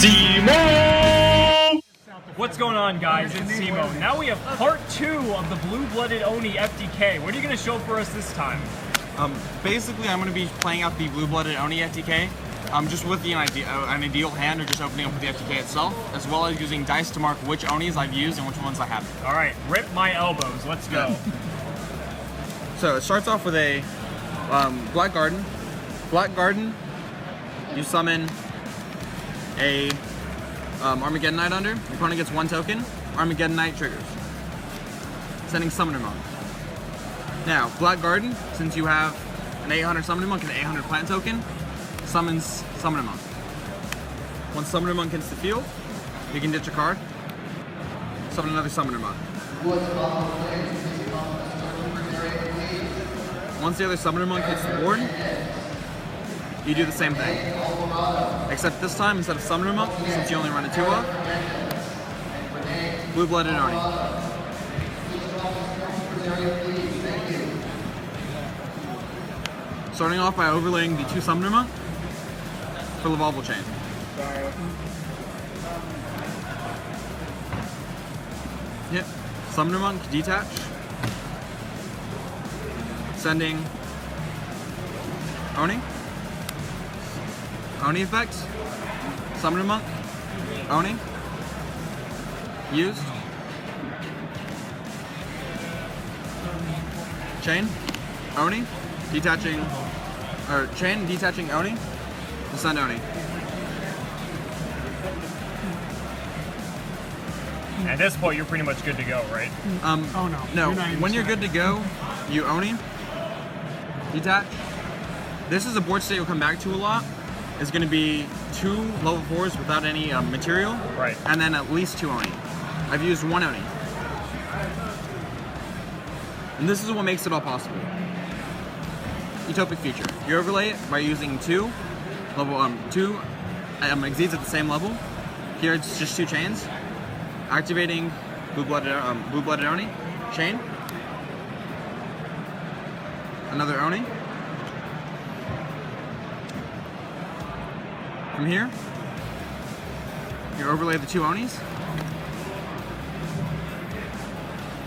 Cimoooooooo! What's going on, guys? It's Cimoooooooo. Now we have part 2 of the blue-blooded Oni FTK. What are you going to show for us this time? Basically, I'm going to be playing out the blue-blooded Oni FTK, just with an ideal hand, or just opening up with the FTK itself, as well as using dice to mark which Onis I've used and which ones I haven't. All right, rip my elbows. Let's go. So it starts off with a Black Garden. Black Garden, you summon a Armageddon Knight under. Your opponent gets 1 token. Armageddon Knight triggers, sending Summoner Monk. Now, Black Garden, since you have an 800 Summoner Monk and an 800 Plant token, summons Summoner Monk. Once Summoner Monk hits the field, you can ditch a card, summon another Summoner Monk. Once the other Summoner Monk hits the board, you do the same thing. Except this time, instead of Summoner Monk, since you only run a 2-off, blue-blooded Oni. Starting off by overlaying the 2 Summoner Monk for Lavalval Chain. Yep. Summoner Monk, detach. Sending Oni. Oni effects. Summoner Monk. Oni. Used. Chain. Oni. Detaching. Or chain, detaching Oni. To send Oni. At this point, you're pretty much good to go, right? Oh no. No, when you're good to go, you Oni. Detach. This is a board state you'll come back to a lot. It's going to be 2 level 4s without any material. Right. And then at least 2 Oni. I've used 1 Oni. And this is what makes it all possible. Utopic Future. You overlay it by using 2 exceeds at the same level. Here it's just 2 chains. Activating blue-blooded Oni. Chain. Another Oni. From here, you overlay the 2 Onis.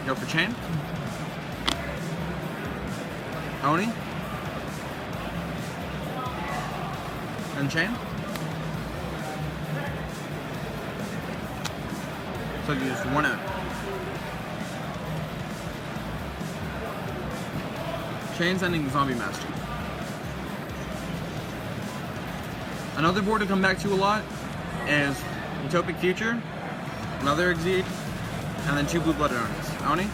Go for chain. Oni. And chain. So you use 1 Oni. Chain sending Zombie Master. Another board to come back to a lot is Utopic Future, another Exceed, and then 2 blue-blooded Onis. Oni.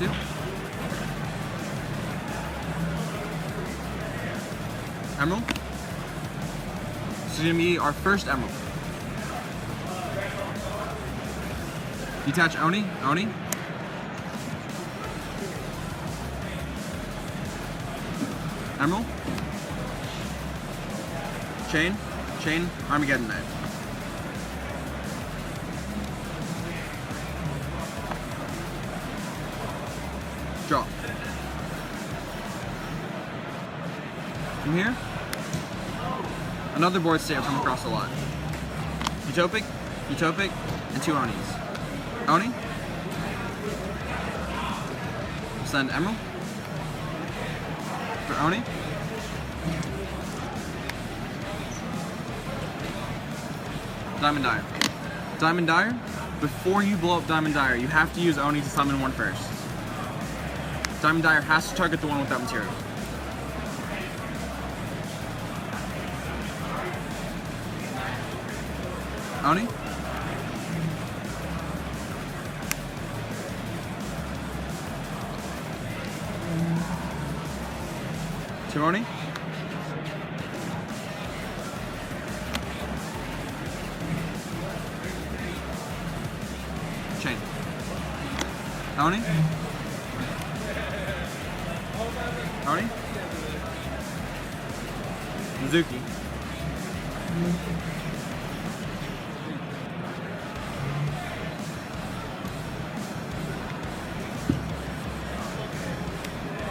Two. Emerald. This is going to be our first Emerald. Detach Oni. Oni. Emerald. Chain. Chain. Armageddon Knight. Draw. From here, another board state I've come across a lot. Utopic, Utopic, and 2 Onis. Oni. Send Emerald. For Oni. Diamond Dire. Diamond Dire, before you blow up Diamond Dire, you have to use Oni to summon one first. Diamond Dire has to target the one without material. Oni. Two Oni. Chain. Oni. Oni. Mizuki.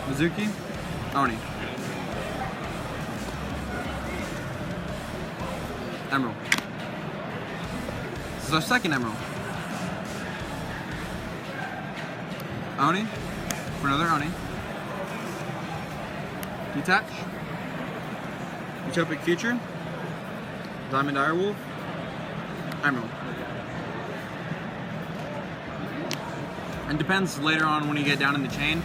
Mizuki. Oni. Emerald. This is our second emerald. Oni. For another Oni. Detach. Utopic Future. Diamond Direwolf. Emerald. And depends later on when you get down in the chain,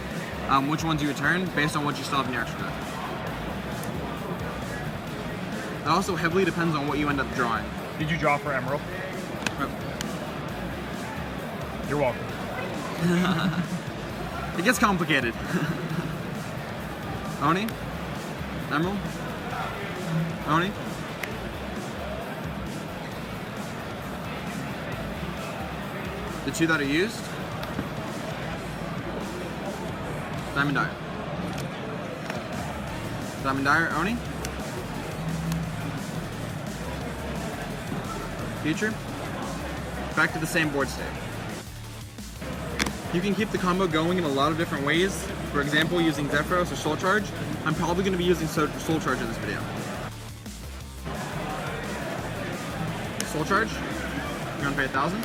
which ones you return based on what you still have in your extra deck. It also heavily depends on what you end up drawing. Did you draw for Emerald? Yep. You're welcome. It gets complicated. Oni. Emerald. Oni. The two that are used. Diamond Dire. Diamond Dire, Oni. Future. Back to the same board state. You can keep the combo going in a lot of different ways. For example, using Zephyros or Soul Charge. I'm probably going to be using Soul Charge in this video. Soul Charge. You're going to pay 1,000.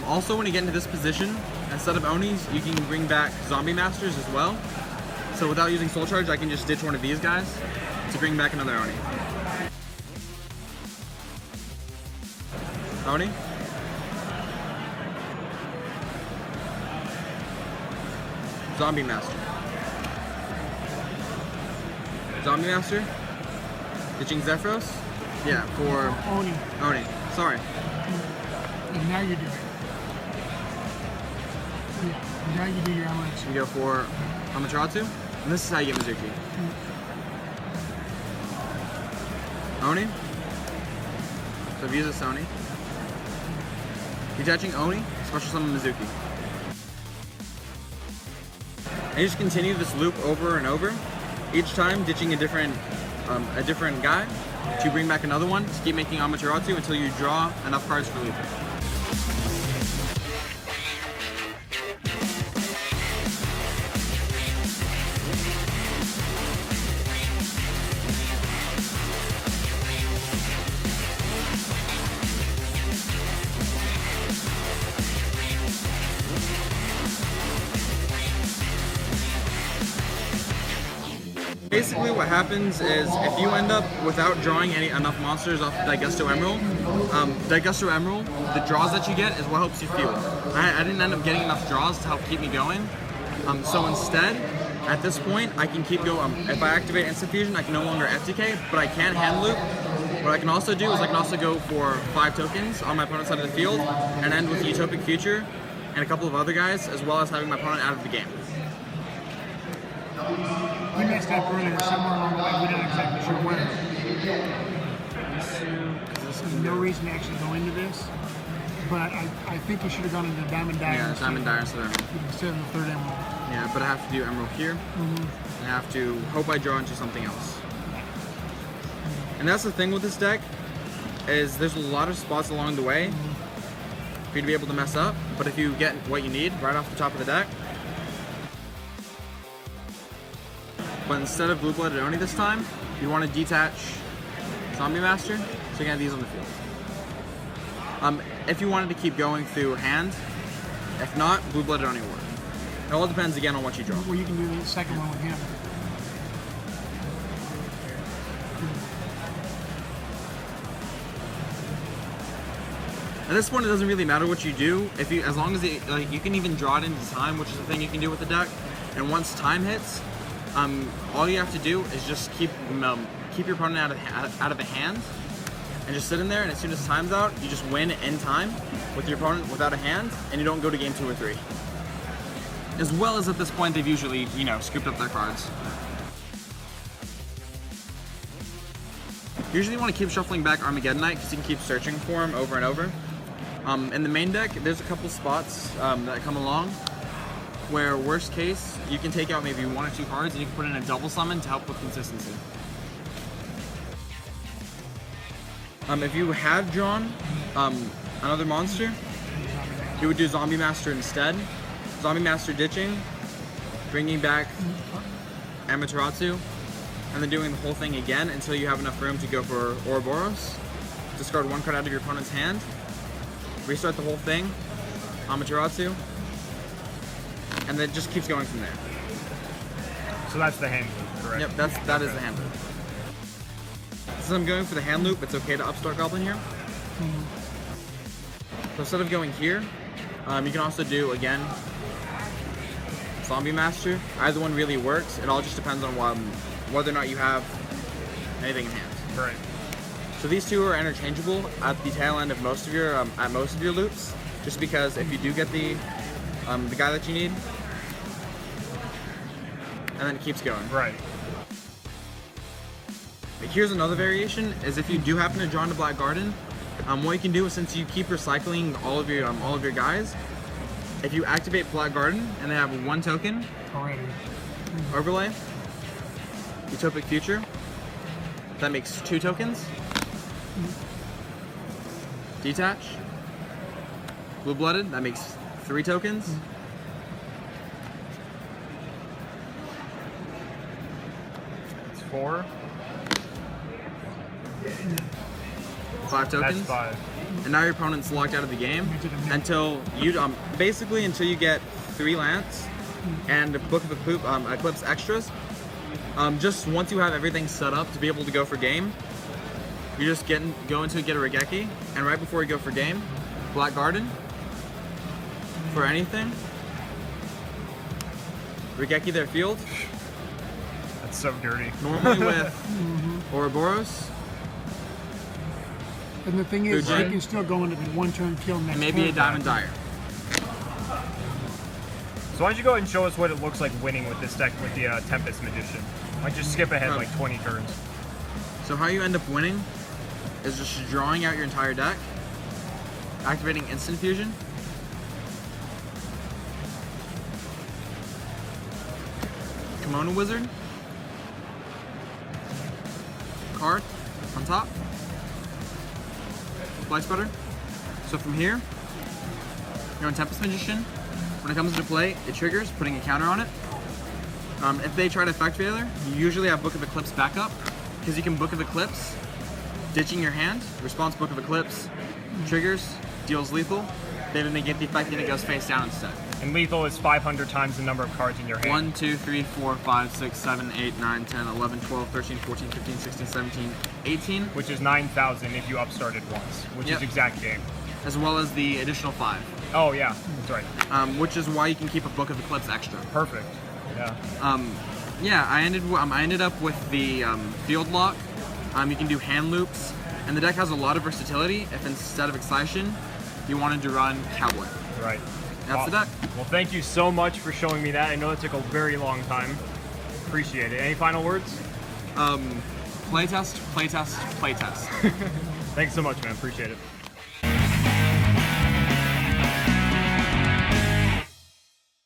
Also, when you get into this position, instead of Onis, you can bring back Zombie Masters as well. So without using Soul Charge, I can just ditch one of these guys to bring back another Oni. Oni. Zombie Master. Zombie Master. Ditching Zephyros. Yeah, for Oni. Oni. Sorry. And now you do it. Yeah, now you do your elements. You go for Amaterasu, and this is how you get Mizuki. Oni. So I've used this Oni. Detaching Oni, special summon Mizuki. And you just continue this loop over and over, each time ditching a different guy to bring back another one to keep making Amaterasu until you draw enough cards for looping. Basically what happens is if you end up without drawing enough monsters off Daigusto Emerald, the draws that you get is what helps you fuel. I didn't end up getting enough draws to help keep me going. So instead, at this point, I can keep going. If I activate Instant Fusion, I can no longer FTK, but I can hand loop. What I can also do is I can also go for 5 tokens on my opponent's side of the field and end with Utopic Future and a couple of other guys, as well as having my opponent out of the game. You messed up earlier somewhere along the way. We're not exactly sure where. There's no reason to actually go into this, but I think you should have gone into Diamond Dire. Yeah, Diamond Dire instead of the third emerald. Yeah, but I have to do Emerald here. I have to hope I draw into something else. And that's the thing with this deck, is there's a lot of spots along the way for you to be able to mess up, but if you get what you need right off the top of the deck. But instead of blue-blooded Oni this time, you want to detach Zombie Master, so you can have these on the field. If you wanted to keep going through hand, if not, blue-blooded Oni will work. It all depends again on what you draw. Well, you can do the second one with him. At this point, it doesn't really matter what you do. As long as you can even draw it into time, which is the thing you can do with the deck. And once time hits, all you have to do is just keep your opponent out of a hand, and just sit in there. And as soon as time's out, you just win in time with your opponent without a hand, and you don't go to game 2 or 3. As well as at this point, they've usually scooped up their cards. Usually, you want to keep shuffling back Armageddonite because you can keep searching for him over and over. In the main deck, there's a couple spots that come along where, worst case, you can take out maybe 1 or 2 cards and you can put in a double summon to help with consistency. If you have drawn another monster, you would do Zombie Master instead. Zombie Master ditching, bringing back Amaterasu, and then doing the whole thing again until you have enough room to go for Ouroboros. Discard 1 card out of your opponent's hand. Restart the whole thing, Amaterasu, and then it just keeps going from there. So that's the hand loop, correct? Yep, that is the hand loop. Since I'm going for the hand loop, it's okay to upstart Goblin here. So instead of going here, you can also do, again, Zombie Master. Either one really works. It all just depends on whether or not you have anything in hand. Right. So these two are interchangeable at the tail end of most of your loops, just because if you do get the guy that you need, and then it keeps going. Right. But here's another variation: is if you do happen to draw into Black Garden, what you can do is, since you keep recycling all of your guys, if you activate Black Garden and they have 1 token Already. overlay, Utopic Future, that makes 2 tokens. Detach, Blue Blooded, that makes 3 tokens. It's 4. 5 tokens. That's 5. And now your opponent's locked out of the game until you basically until you get 3 Lance and a Book of Eclipse extras. Just once you have everything set up to be able to go for game, you just go into get a Regeki, and right before you go for game, Black Garden for anything. Regeki their field. That's so dirty. Normally with Ouroboros. And the thing is, Ujin. you can still go into the 1-turn kill next And maybe a turn. Diamond Dire. So why don't you go ahead and show us what it looks like winning with this deck with the Tempest Magician? Like just skip ahead like 20 turns. So how you end up winning is just drawing out your entire deck, activating Instant Fusion, Kimono Wizard, card on top, Fly Spreader. So from here, you're on Tempest Magician. When it comes into play, it triggers, putting a counter on it. If they try to Effect Failure, you usually have Book of Eclipse backup, because you can Book of Eclipse, ditching your hand, response Book of Eclipse, triggers, deals lethal, they then negate the effect and it goes face down instead. And lethal is 500 times the number of cards in your hand. 1, 2, 3, 4, 5, 6, 7, 8, 9, 10, 11, 12, 13, 14, 15, 16, 17, 18. Which is 9,000 if you upstarted once, which is exact game. As well as the additional 5. Oh yeah, that's right. Which is why you can keep a Book of Eclipse extra. Perfect. Yeah. Yeah, I ended up with the field lock. You can do hand loops, and the deck has a lot of versatility. If instead of Excitation, you wanted to run Cowboy. Right. That's the deck. Well, thank you so much for showing me that. I know it took a very long time. Appreciate it. Any final words? Playtest, playtest, playtest. Thanks so much, man. Appreciate it.